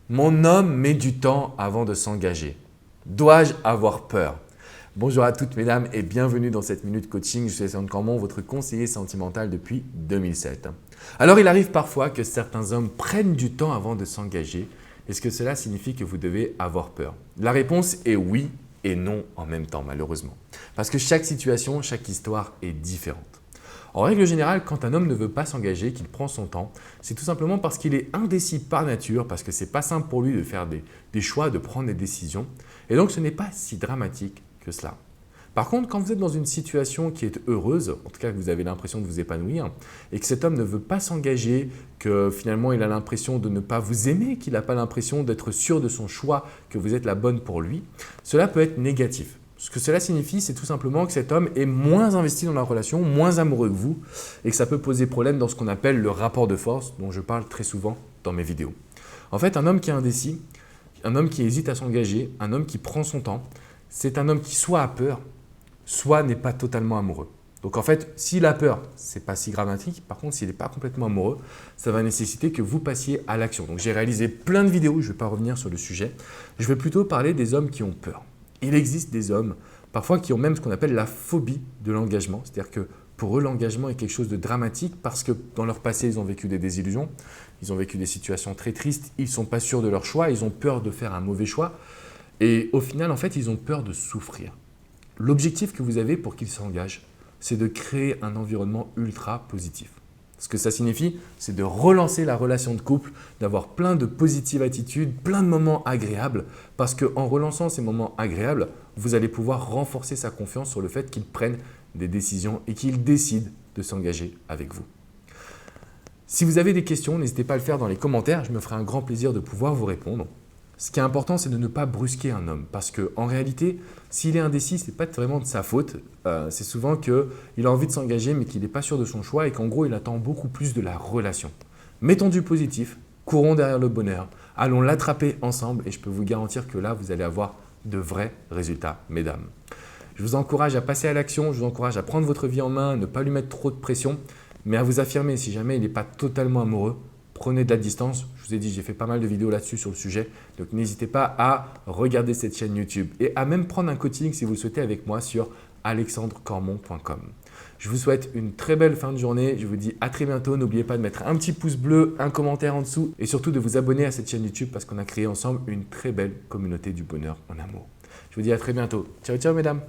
Mon homme met du temps avant de s'engager. Dois-je avoir peur? Bonjour à toutes mesdames et bienvenue dans cette minute coaching. Je suis Alexandre Cormon, votre conseiller sentimental depuis 2007. Alors il arrive parfois que certains hommes prennent du temps avant de s'engager. Est-ce que cela signifie que vous devez avoir peur? La réponse est oui et non en même temps malheureusement. Parce que chaque situation, chaque histoire est différente. En règle générale, quand un homme ne veut pas s'engager, qu'il prend son temps, c'est tout simplement parce qu'il est indécis par nature, parce que c'est pas simple pour lui de faire des choix, de prendre des décisions. Et donc ce n'est pas si dramatique que cela. Par contre, quand vous êtes dans une situation qui est heureuse, en tout cas que vous avez l'impression de vous épanouir, et que cet homme ne veut pas s'engager, que finalement il a l'impression de ne pas vous aimer, qu'il n'a pas l'impression d'être sûr de son choix, que vous êtes la bonne pour lui, cela peut être négatif. Ce que cela signifie, c'est tout simplement que cet homme est moins investi dans la relation, moins amoureux que vous, et que ça peut poser problème dans ce qu'on appelle le rapport de force, dont je parle très souvent dans mes vidéos. En fait, un homme qui est indécis, un homme qui hésite à s'engager, un homme qui prend son temps, c'est un homme qui soit a peur, soit n'est pas totalement amoureux. Donc en fait, s'il a peur, ce n'est pas si dramatique. Par contre, s'il n'est pas complètement amoureux, ça va nécessiter que vous passiez à l'action. Donc j'ai réalisé plein de vidéos, je ne vais pas revenir sur le sujet. Je vais plutôt parler des hommes qui ont peur. Il existe des hommes, parfois, qui ont même ce qu'on appelle la phobie de l'engagement. C'est-à-dire que pour eux, l'engagement est quelque chose de dramatique parce que dans leur passé, ils ont vécu des désillusions, ils ont vécu des situations très tristes, ils ne sont pas sûrs de leur choix, ils ont peur de faire un mauvais choix. Et au final, en fait, ils ont peur de souffrir. L'objectif que vous avez pour qu'ils s'engagent, c'est de créer un environnement ultra positif. Ce que ça signifie, c'est de relancer la relation de couple, d'avoir plein de positives attitudes, plein de moments agréables, parce qu'en relançant ces moments agréables, vous allez pouvoir renforcer sa confiance sur le fait qu'il prenne des décisions et qu'il décide de s'engager avec vous. Si vous avez des questions, n'hésitez pas à le faire dans les commentaires, je me ferai un grand plaisir de pouvoir vous répondre. Ce qui est important, c'est de ne pas brusquer un homme parce qu'en réalité, s'il est indécis, ce n'est pas vraiment de sa faute. C'est souvent qu'il a envie de s'engager mais qu'il n'est pas sûr de son choix et qu'en gros, il attend beaucoup plus de la relation. Mettons du positif, courons derrière le bonheur, allons l'attraper ensemble et je peux vous garantir que là, vous allez avoir de vrais résultats, mesdames. Je vous encourage à passer à l'action, je vous encourage à prendre votre vie en main, à ne pas lui mettre trop de pression, mais à vous affirmer si jamais il n'est pas totalement amoureux. Prenez de la distance. Je vous ai dit, j'ai fait pas mal de vidéos là-dessus sur le sujet. Donc, n'hésitez pas à regarder cette chaîne YouTube et à même prendre un coaching si vous le souhaitez avec moi sur alexandrecormon.com. Je vous souhaite une très belle fin de journée. Je vous dis à très bientôt. N'oubliez pas de mettre un petit pouce bleu, un commentaire en dessous et surtout de vous abonner à cette chaîne YouTube parce qu'on a créé ensemble une très belle communauté du bonheur en amour. Je vous dis à très bientôt. Ciao, ciao mesdames.